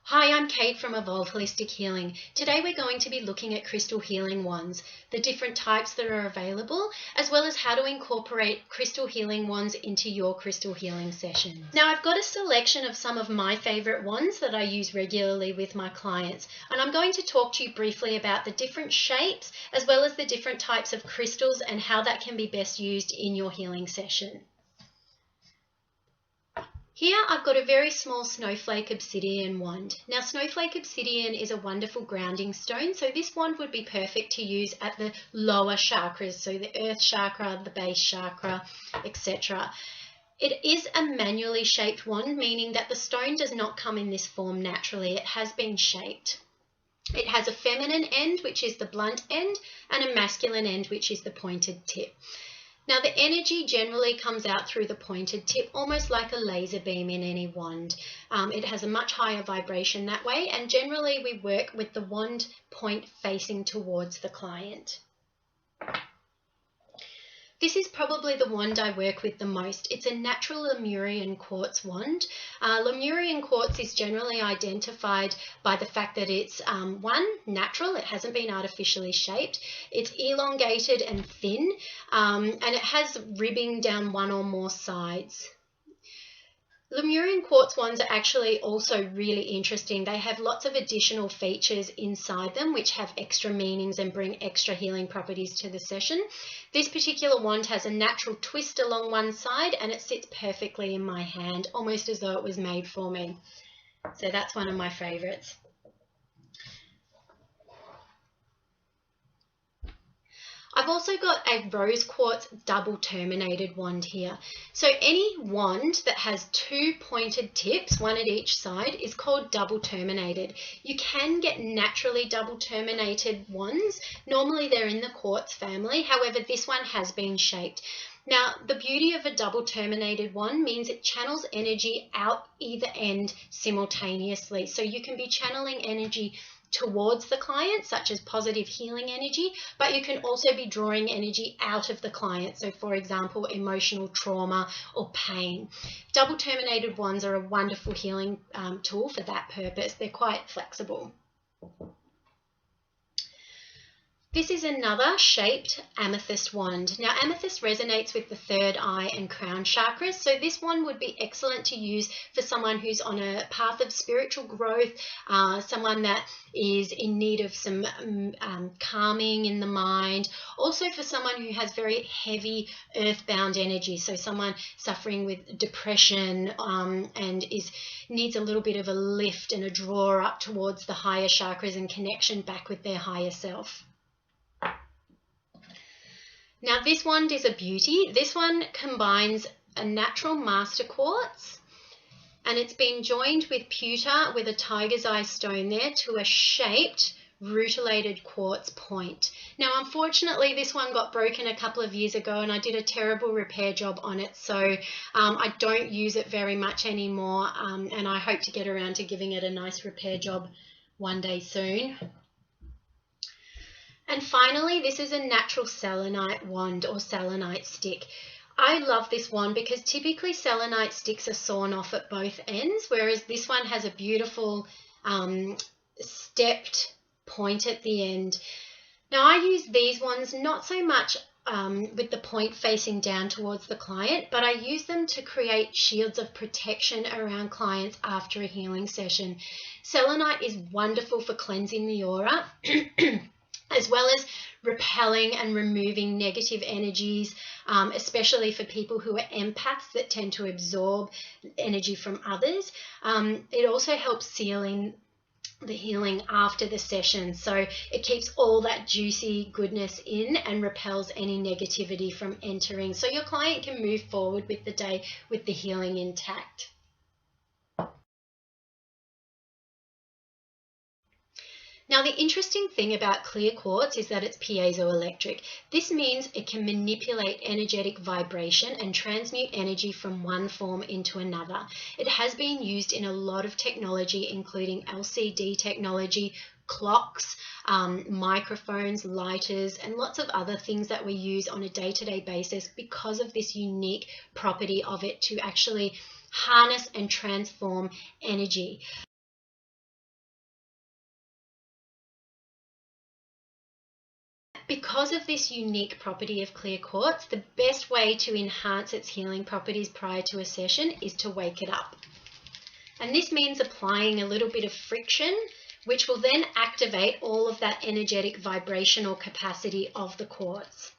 Hi, I'm Kate from Evolve Holistic Healing. Today we're going to be looking at crystal healing wands, the different types that are available, as well as how to incorporate crystal healing wands into your crystal healing sessions. Now I've got a selection of some of my favorite wands that I use regularly with my clients, and I'm going to talk to you briefly about the different shapes as well as the different types of crystals and how that can be best used in your healing session. Here I've got a very small snowflake obsidian wand. Now snowflake obsidian is a wonderful grounding stone, so this wand would be perfect to use at the lower chakras, so the earth chakra, the base chakra, etc. It is a manually shaped wand, meaning that the stone does not come in this form naturally. It has been shaped. It has a feminine end, which is the blunt end, and a masculine end, which is the pointed tip. Now the energy generally comes out through the pointed tip, almost like a laser beam in any wand. It has a much higher vibration that way, and generally we work with the wand point facing towards the client. This is probably the wand I work with the most. It's a natural Lemurian quartz wand. Lemurian quartz is generally identified by the fact that it's one, natural, it hasn't been artificially shaped, it's elongated and thin, and it has ribbing down one or more sides. Lemurian quartz wands are actually also really interesting. They have lots of additional features inside them which have extra meanings and bring extra healing properties to the session. This particular wand has a natural twist along one side and it sits perfectly in my hand, almost as though it was made for me. So that's one of my favorites. I've also got a rose quartz double terminated wand here. So any wand that has two pointed tips, one at each side, is called double terminated. You can get naturally double terminated wands. Normally they're in the quartz family. However, this one has been shaped. Now, the beauty of a double terminated wand means it channels energy out either end simultaneously. So you can be channeling energy towards the client, such as positive healing energy, but you can also be drawing energy out of the client. So for example, emotional trauma or pain. Double terminated wands are a wonderful healing tool for that purpose. They're quite flexible. This is another shaped amethyst wand. Now amethyst resonates with the third eye and crown chakras, so this one would be excellent to use for someone who's on a path of spiritual growth, someone that is in need of some calming in the mind, also for someone who has very heavy earthbound energy, so someone suffering with depression and needs a little bit of a lift and a draw up towards the higher chakras and connection back with their higher self. Now this wand is a beauty. This one combines a natural master quartz and it's been joined with pewter with a tiger's eye stone there to a shaped rutilated quartz point. Now unfortunately this one got broken a couple of years ago and I did a terrible repair job on it, so I don't use it very much anymore, and I hope to get around to giving it a nice repair job one day soon. And finally, this is a natural selenite wand or selenite stick. I love this wand because typically selenite sticks are sawn off at both ends, whereas this one has a beautiful stepped point at the end. Now I use these ones not so much with the point facing down towards the client, but I use them to create shields of protection around clients after a healing session. Selenite is wonderful for cleansing the aura as well as repelling and removing negative energies, especially for people who are empaths that tend to absorb energy from others. It also helps seal in the healing after the session, so it keeps all that juicy goodness in and repels any negativity from entering, so your client can move forward with the day with the healing intact. Now the interesting thing about clear quartz is that it's piezoelectric. This means it can manipulate energetic vibration and transmute energy from one form into another. It has been used in a lot of technology, including LCD technology, clocks, microphones, lighters, and lots of other things that we use on a day-to-day basis because of this unique property of it to actually harness and transform energy. Because of this unique property of clear quartz, the best way to enhance its healing properties prior to a session is to wake it up. And this means applying a little bit of friction, which will then activate all of that energetic vibrational capacity of the quartz.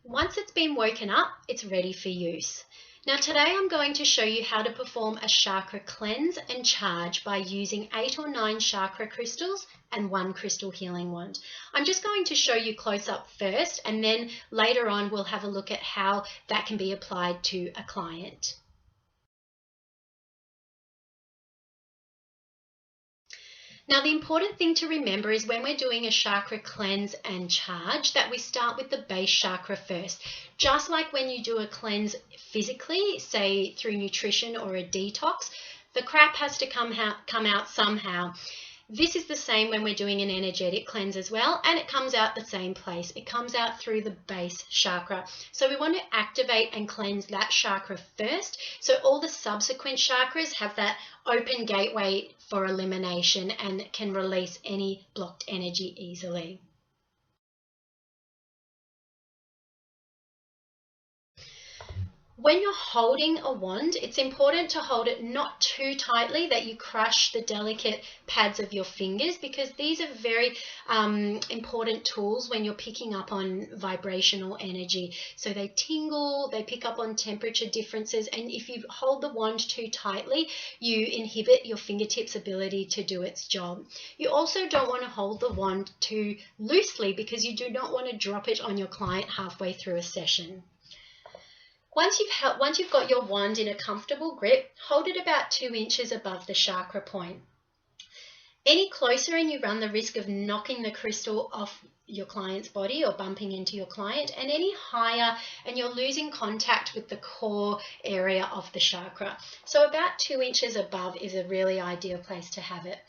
Once it's been woken up, it's ready for use. Now today I'm going to show you how to perform a chakra cleanse and charge by using 8 or 9 chakra crystals and 1 crystal healing wand. I'm just going to show you close up first, and then later on we'll have a look at how that can be applied to a client. Now, the important thing to remember is when we're doing a chakra cleanse and charge that we start with the base chakra first. Just like when you do a cleanse physically, say through nutrition or a detox, the crap has to come out somehow. This is the same when we're doing an energetic cleanse as well, and it comes out the same place. It comes out through the base chakra. So we want to activate and cleanse that chakra first, so all the subsequent chakras have that open gateway for elimination and can release any blocked energy easily. When you're holding a wand, it's important to hold it not too tightly that you crush the delicate pads of your fingers, because these are very important tools when you're picking up on vibrational energy. So they tingle, they pick up on temperature differences, and if you hold the wand too tightly, you inhibit your fingertips' ability to do its job. You also don't want to hold the wand too loosely, because you do not want to drop it on your client halfway through a session. Once you've got your wand in a comfortable grip, hold it about 2 inches above the chakra point. Any closer and you run the risk of knocking the crystal off your client's body or bumping into your client, and any higher and you're losing contact with the core area of the chakra. So about 2 inches above is a really ideal place to have it.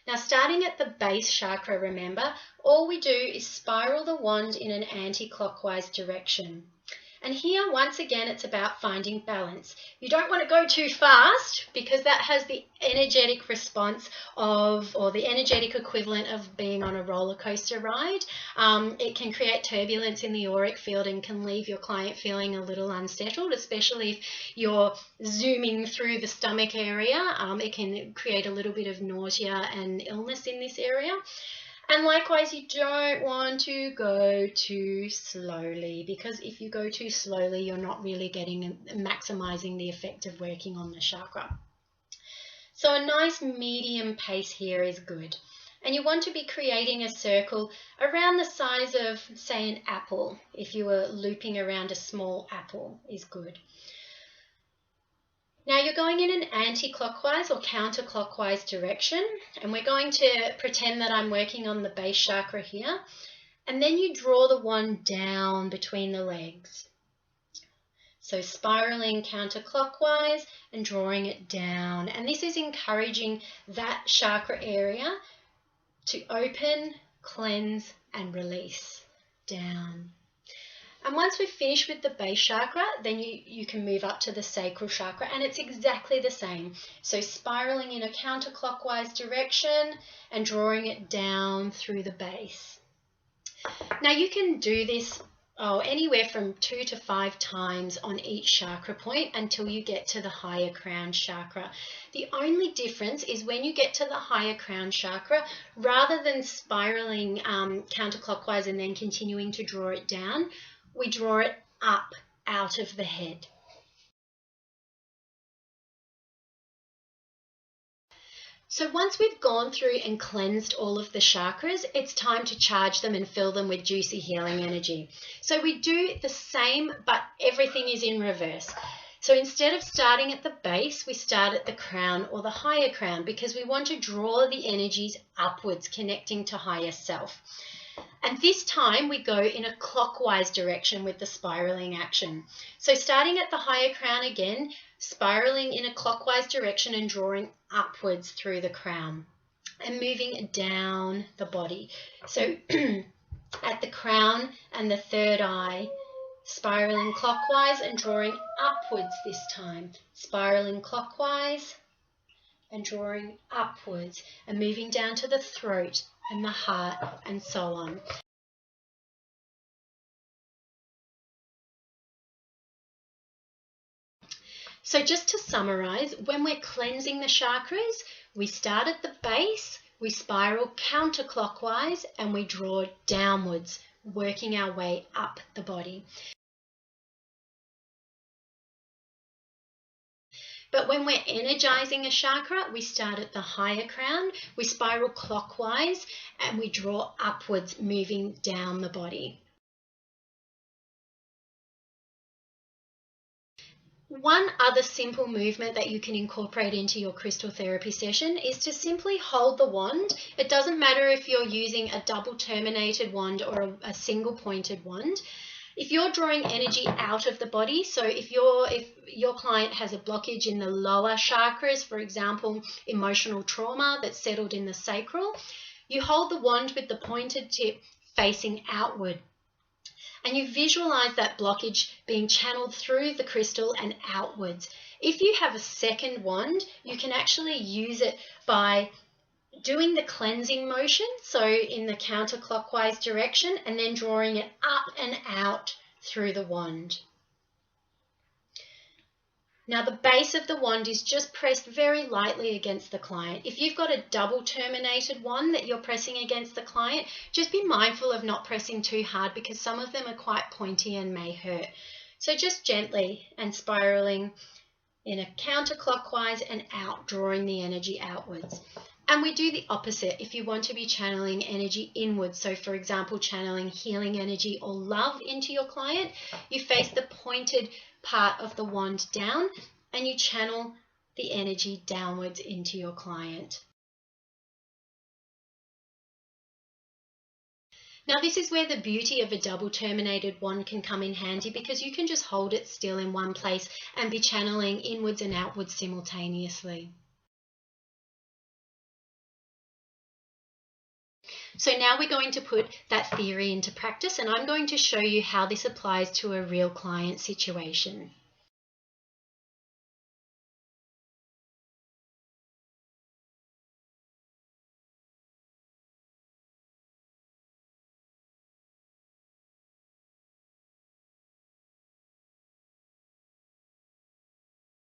Now, starting at the base chakra, remember, all we do is spiral the wand in an anti-clockwise direction. And here, once again, it's about finding balance. You don't want to go too fast, because that has the energetic response of, or the energetic equivalent of being on a roller coaster ride. It can create turbulence in the auric field and can leave your client feeling a little unsettled, especially if you're zooming through the stomach area. It can create a little bit of nausea and illness in this area. And likewise, you don't want to go too slowly, because if you go too slowly, you're not really maximizing the effect of working on the chakra. So a nice medium pace here is good. And you want to be creating a circle around the size of, say, an apple. If you were looping around a small apple is good. Now you're going in an anti-clockwise or counterclockwise direction, and we're going to pretend that I'm working on the base chakra here, and then you draw the wand down between the legs. So spiraling counterclockwise and drawing it down, and this is encouraging that chakra area to open, cleanse and release down. And once we've finished with the base chakra, then you can move up to the sacral chakra, and it's exactly the same. So spiraling in a counterclockwise direction and drawing it down through the base. Now you can do this anywhere from 2 to 5 times on each chakra point until you get to the higher crown chakra. The only difference is when you get to the higher crown chakra, rather than spiraling counterclockwise and then continuing to draw it down, we draw it up out of the head. So once we've gone through and cleansed all of the chakras, it's time to charge them and fill them with juicy healing energy. So we do the same, but everything is in reverse. So instead of starting at the base, we start at the crown or the higher crown, because we want to draw the energies upwards, connecting to higher self. And this time we go in a clockwise direction with the spiraling action. So starting at the higher crown again, spiraling in a clockwise direction and drawing upwards through the crown and moving down the body. So at the crown and the third eye, spiraling clockwise and drawing upwards this time. Spiraling clockwise and drawing upwards and moving down to the throat and the heart and so on. So just to summarize, when we're cleansing the chakras, we start at the base, we spiral counterclockwise and we draw downwards, working our way up the body. But when we're energizing a chakra, we start at the higher crown, we spiral clockwise and we draw upwards, moving down the body. One other simple movement that you can incorporate into your crystal therapy session is to simply hold the wand. It doesn't matter if you're using a double terminated wand or a single pointed wand. If you're drawing energy out of the body, so if your client has a blockage in the lower chakras, for example, emotional trauma that's settled in the sacral, you hold the wand with the pointed tip facing outward. And you visualize that blockage being channeled through the crystal and outwards. If you have a second wand, you can actually use it by doing the cleansing motion, so in the counterclockwise direction, and then drawing it up and out through the wand. Now the base of the wand is just pressed very lightly against the client. If you've got a double terminated wand that you're pressing against the client, just be mindful of not pressing too hard because some of them are quite pointy and may hurt. So just gently and spiraling in a counterclockwise and out, drawing the energy outwards. And we do the opposite if you want to be channeling energy inwards. So for example, channeling healing energy or love into your client, you face the pointed part of the wand down and you channel the energy downwards into your client. Now this is where the beauty of a double terminated wand can come in handy because you can just hold it still in one place and be channeling inwards and outwards simultaneously. So now we're going to put that theory into practice and I'm going to show you how this applies to a real client situation.